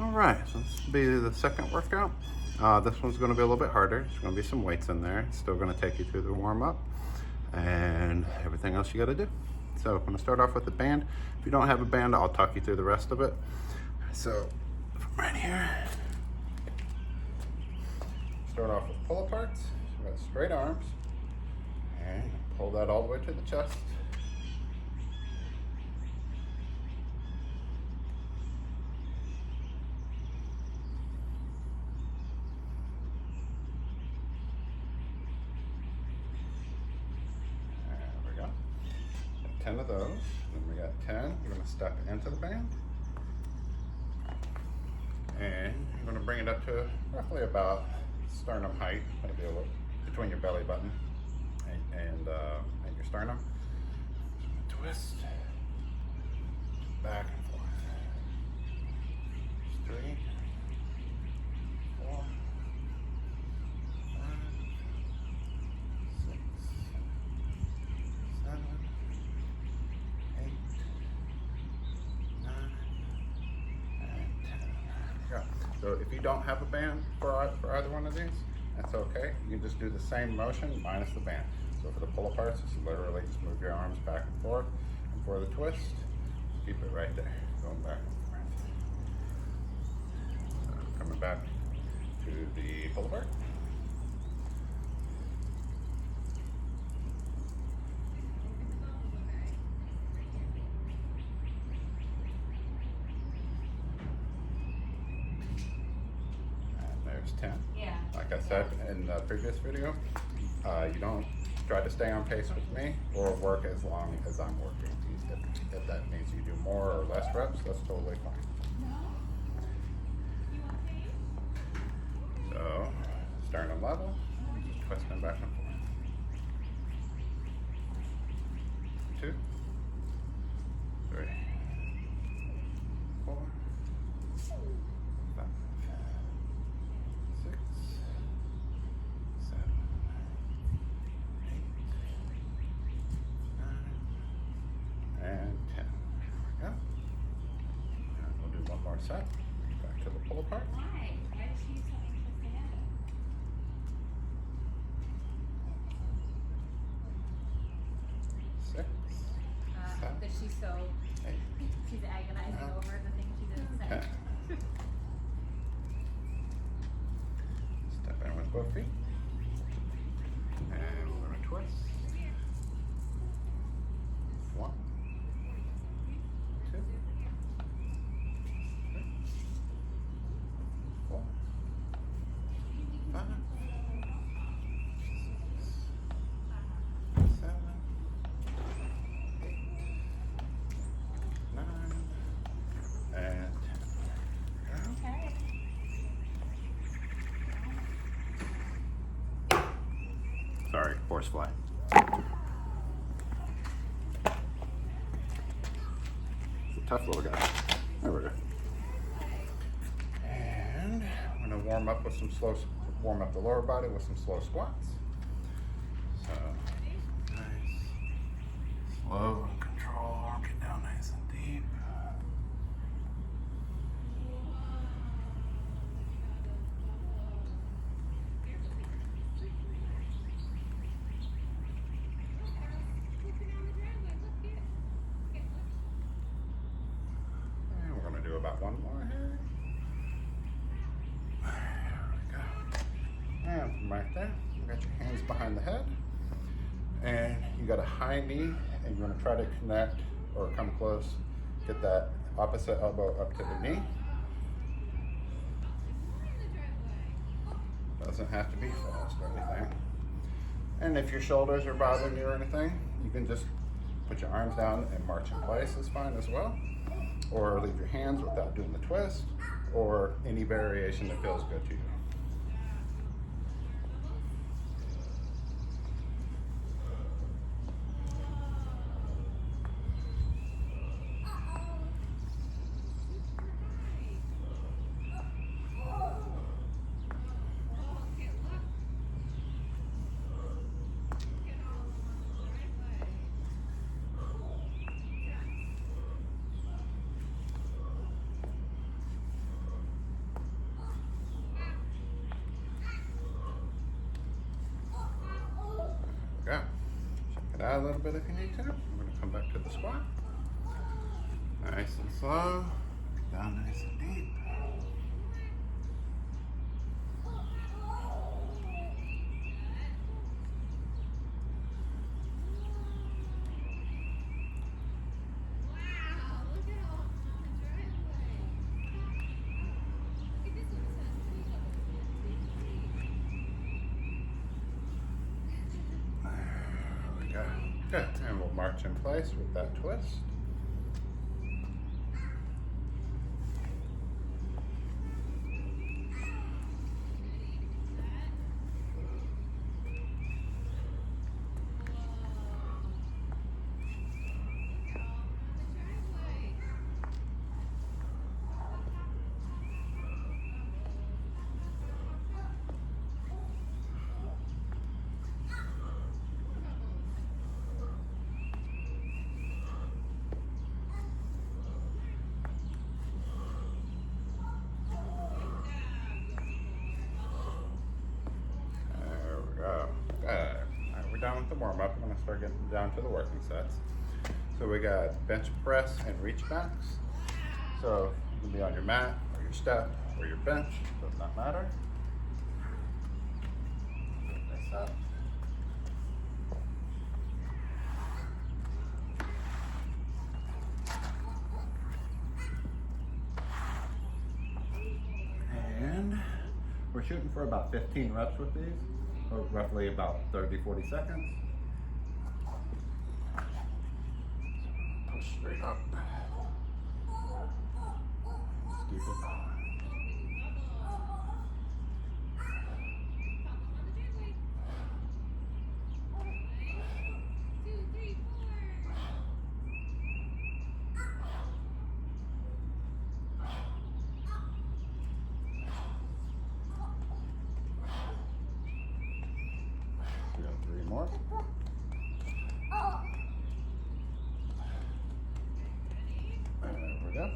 All right, so this will be the second workout. This one's going to be a little bit harder. There's going to be some weights in there. It's still going to take you through the warm up and everything else you got to do. So I'm going to start off with the band. If you don't have a band, I'll talk you through the rest of it. So from right here, start off with pull aparts. So we got straight arms and pull that all the way to the chest. There we go. 10 of those. Then we got 10. You're going to step into the band. And you're going to bring it up to roughly about sternum height. That'll be a little between your belly button and your sternum. Twist back and forth. 3, 4, 5, 6, 7, 8, 9, and 10. Yeah. So if you don't have a band for either one of these, that's okay. You can just do the same motion minus the band. So for the pull aparts, it's literally just move your arms back and forth. And for the twist, keep it right there, going back and forth. So coming back to the pull apart. And there's 10. Yeah. Like I said in the previous video, you don't try to stay on pace with me or work as long as I'm working. If that means you do more or less reps, that's totally fine. So, sternum level, twisting back and forth. 2, 3, 4, 5, 6, 7, 8, 9, and 10. There we go. And we'll do one more set. Back to the pull apart. Why? Why does she so anxious to have it? 6, 7, That she's so, 8, she's agonizing No. over the things she didn't say. 10. Step in with both feet. And we're going to twist. 1, 2, 3, 4, 5, 6, 7, 8, 9, and 10. Okay. Sorry, horsefly. He's a tough little guy. There we go. And I'm going to warm up the lower body with some slow squats. So, nice, slow and control. Arm get down nice and deep. And we're going to do about one more here. There we go. And from right there, you got your hands behind the head. And you got a high knee, and you're going to try to connect or come close. Get that opposite elbow up to the knee. Doesn't have to be fast or anything. And if your shoulders are bothering you or anything, you can just put your arms down and march in place is fine as well. Or leave your hands without doing the twist, or any variation that feels good to you. a little bit if you need to. We're gonna come back to the squat. Nice and slow. Down nice and deep. There we go. Good. And we'll march in place with that twist. Down with the warm up. I'm going to start getting down to the working sets. So we got bench press and reach backs. So you can be on your mat or your step or your bench, does not matter. Put this up. And we're shooting for about 15 reps with these. Roughly about 30-40 seconds. Push straight up. Let's keep it going. More. There we go.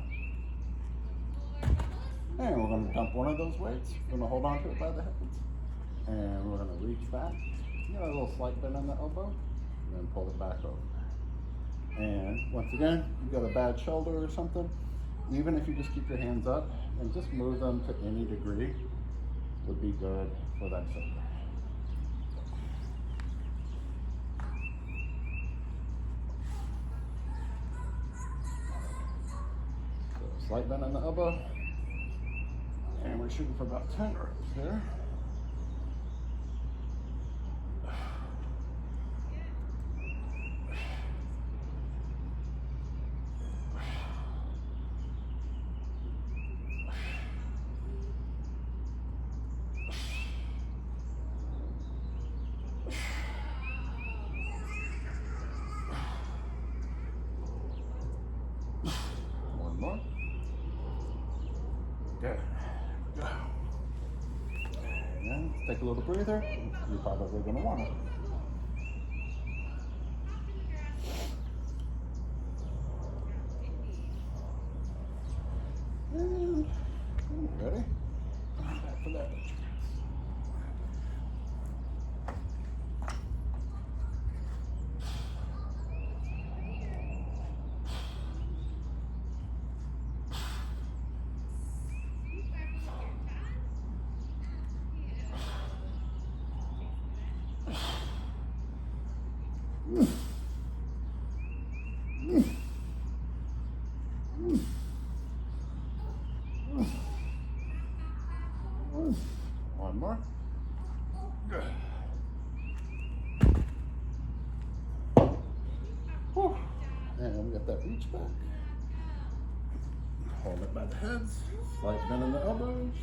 And we're going to dump one of those weights. We're going to hold on to it by the heads. And we're going to reach back. You know, a little slight bend on the elbow. And then pull it back over. And once again, you've got a bad shoulder or something, even if you just keep your hands up and just move them to any degree would be good for that shoulder. Slight bend on the elbow, and we're shooting for about 10 reps there. One more. Good. Go. And take a little breather. You're probably going to want it. And ready? Back for that. One more. Good. Whew. And we got that reach back. Hold it by the heads. Slight bend in the elbows.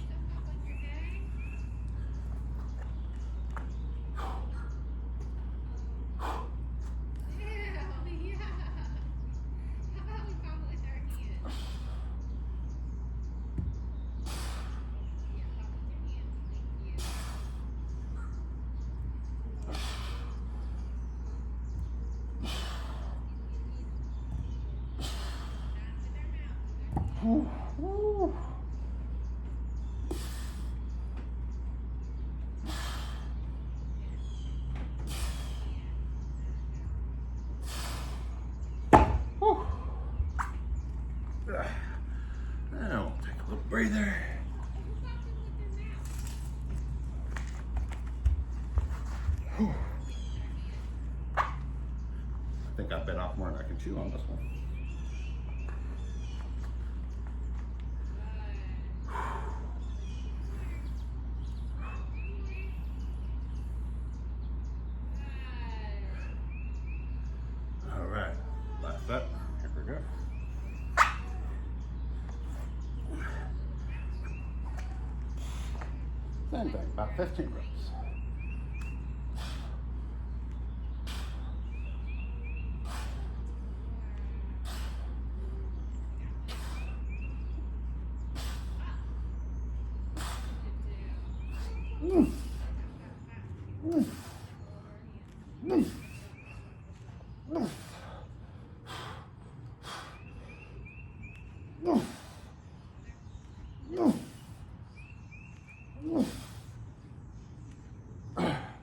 Breather. Whew. I think I bit off more than I can chew on this one. All right, last set. Here we go. Same thing, about 15 reps.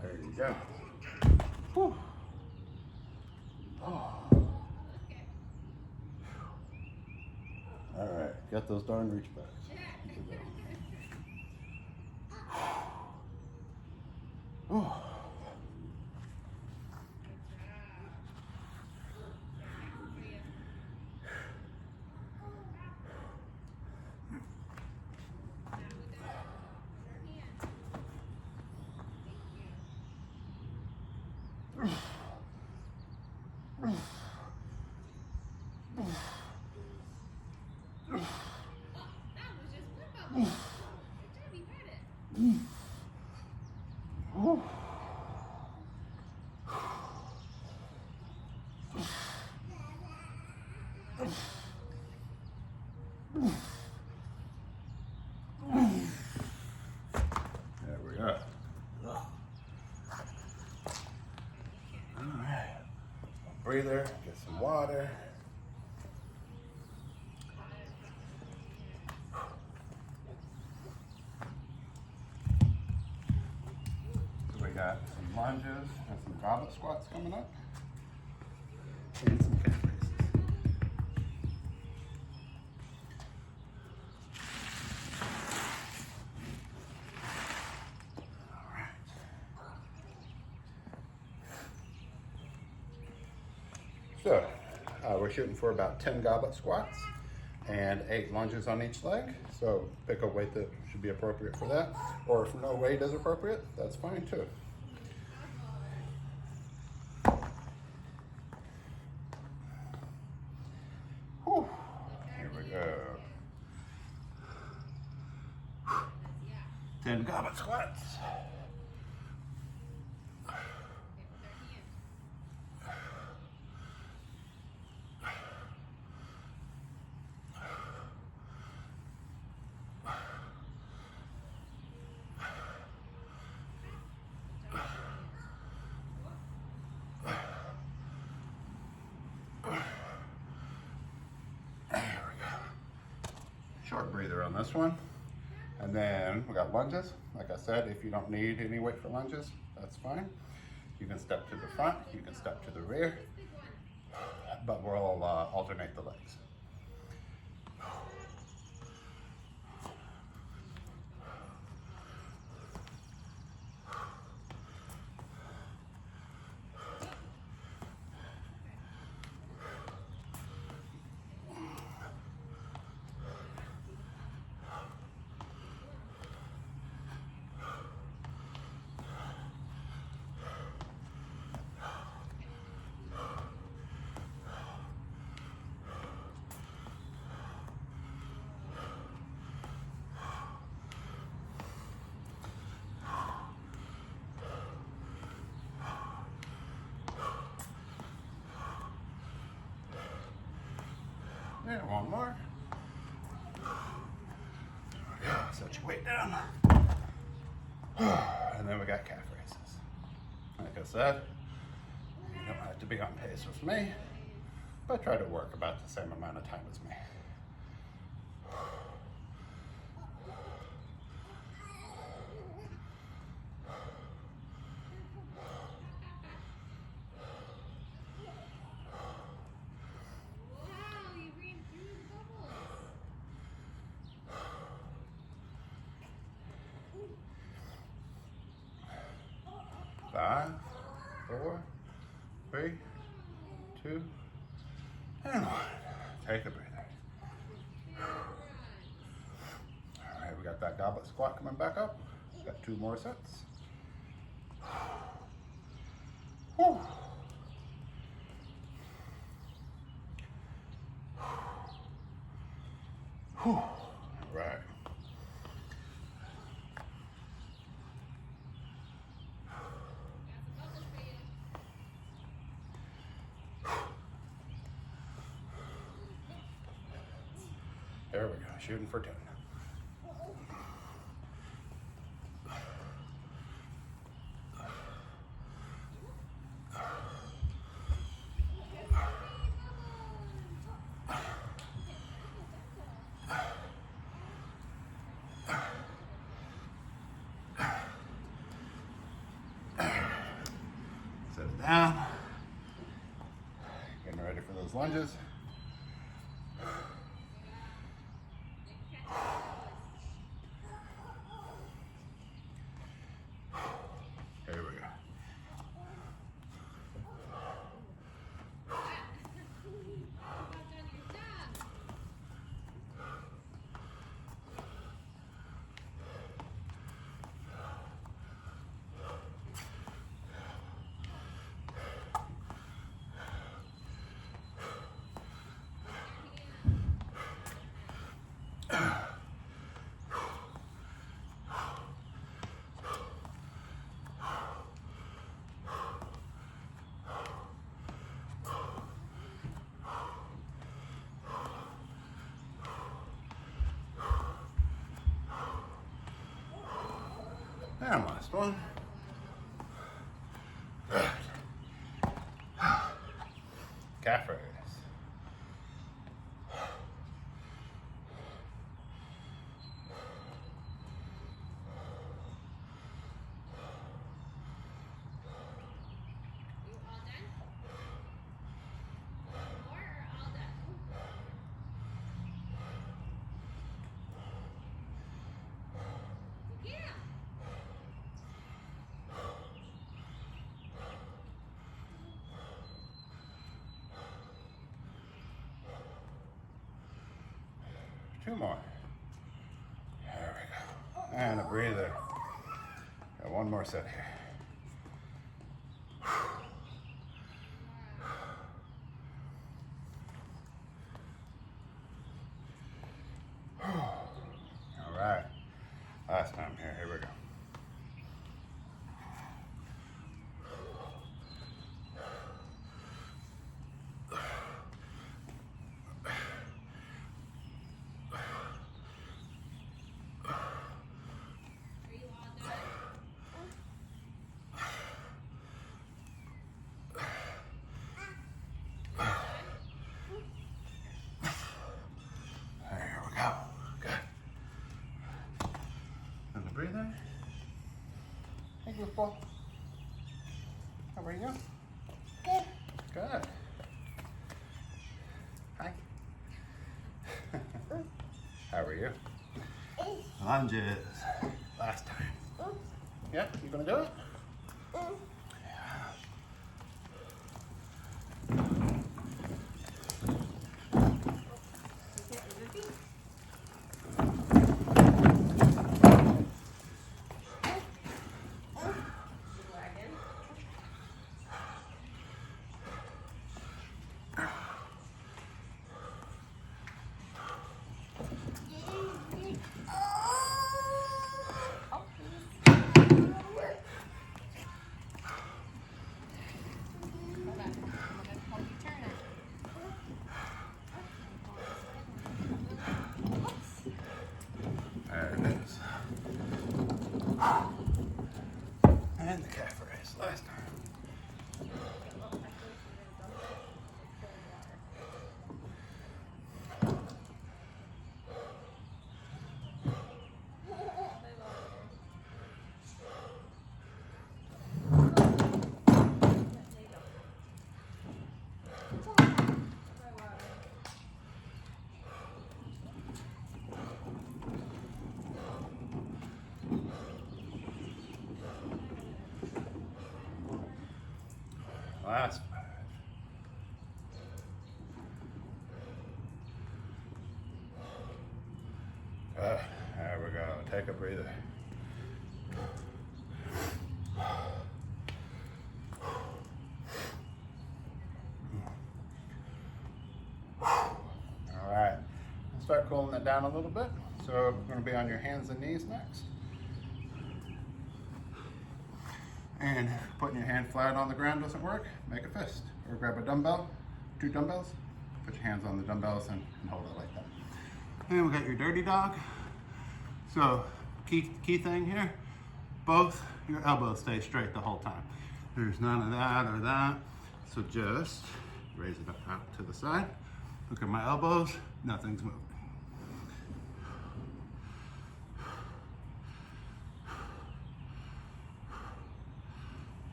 There you go. Whew. All right, get those darn reach backs. Oh. There we go. All right. Breather, get some water. So we got some lunges and some goblet squats coming up. And some calf raises. So, we're shooting for about 10 goblet squats and 8 lunges on each leg. So pick a weight that should be appropriate for that. Or if no weight is appropriate, that's fine too. Whew. Here we go. 10 goblet squats. Short breather on this one. And then we got lunges. Like I said, if you don't need any weight for lunges, that's fine. You can step to the front, you can step to the rear, but we'll alternate the legs. Yeah, one more. There we go. Set your weight down. And then we got calf raises. Like I said, you don't have to be on pace with me, but try to work about the same amount of time as me. Take a breather. All right, we got that goblet squat coming back up. Got 2 more sets. Whew. Whew. All right. There we go, shooting for 10. Set it down. Getting ready for those lunges. Here we go. And last one. Good. Calf raise. Two more. There we go. And a breather. Got 1 more set here. All right. Last time here. Here we go. There we go. Good. And the breather. Hey, goofball. How are you? Good. Good. Hi. How are you? Lunges. Last time. Yeah, you gonna do it? There it is. And the calf raise last time. Last 5. There we go. Take a breather. All right. Start cooling it down a little bit. So we're going to be on your hands and knees next. And putting your hand flat on the ground doesn't work, make a fist. Or grab a dumbbell, 2 dumbbells, put your hands on the dumbbells and hold it like that. And we got your dirty dog. So key thing here, both your elbows stay straight the whole time. There's none of that or that. So just raise it up out to the side. Look at my elbows, nothing's moving.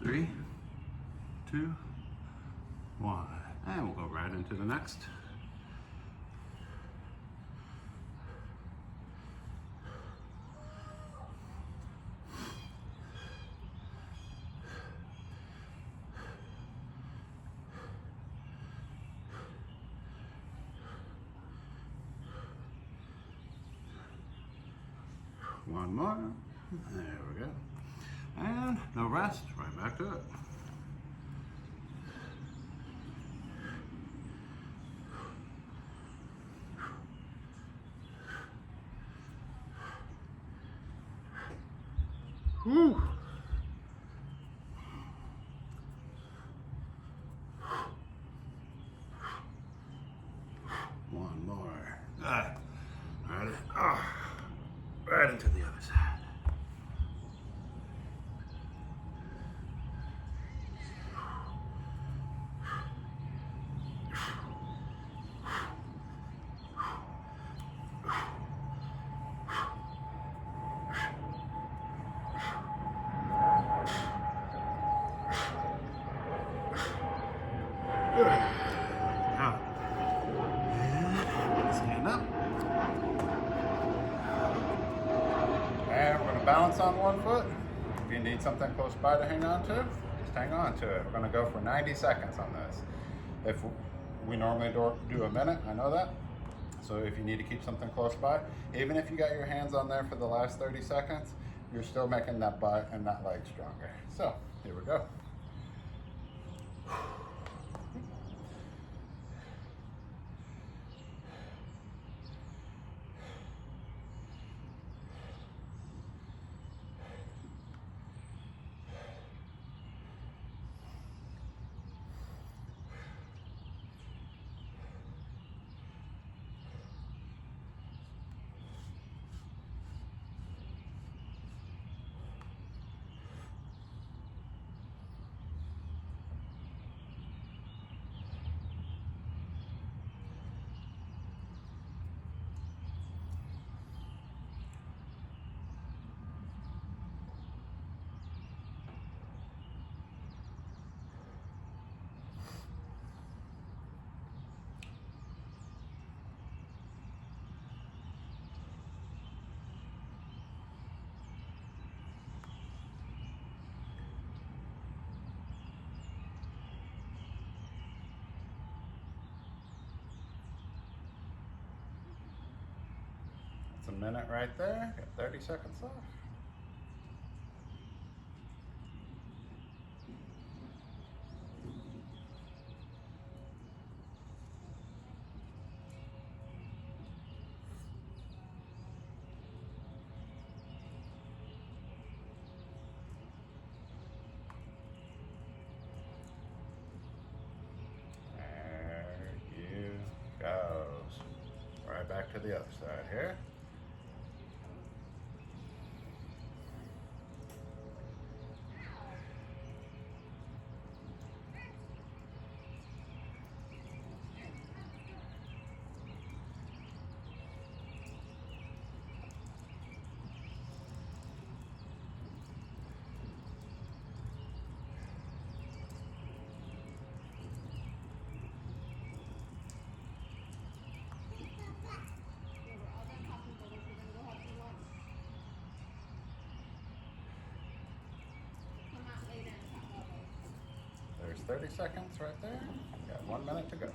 Three, 2, 1. And we'll go right into the next. One more. There we go. And no rest, right back to it. Whew. One more. Right into the other side. Now, stand up. And we're going to balance on one foot. If you need something close by to hang on to, just hang on to it. We're going to go for 90 seconds on this. If we normally do a minute, I know that. So if you need to keep something close by, even if you got your hands on there for the last 30 seconds, you're still making that butt and that leg stronger. So here we go. That's a minute right there. Got 30 seconds left. There you goes. Right back to the other side here. 30 seconds right there. You got 1 minute to go.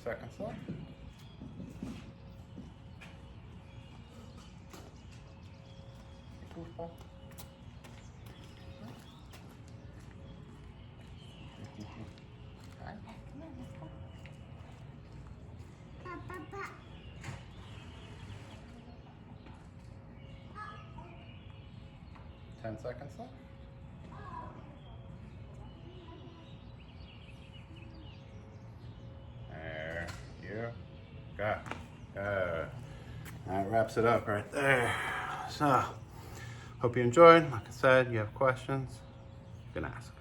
Seconds left. Goofball. Alright. 10 seconds left. There you go. That wraps it up right there. So, hope you enjoyed. Like I said, you have questions, you can ask.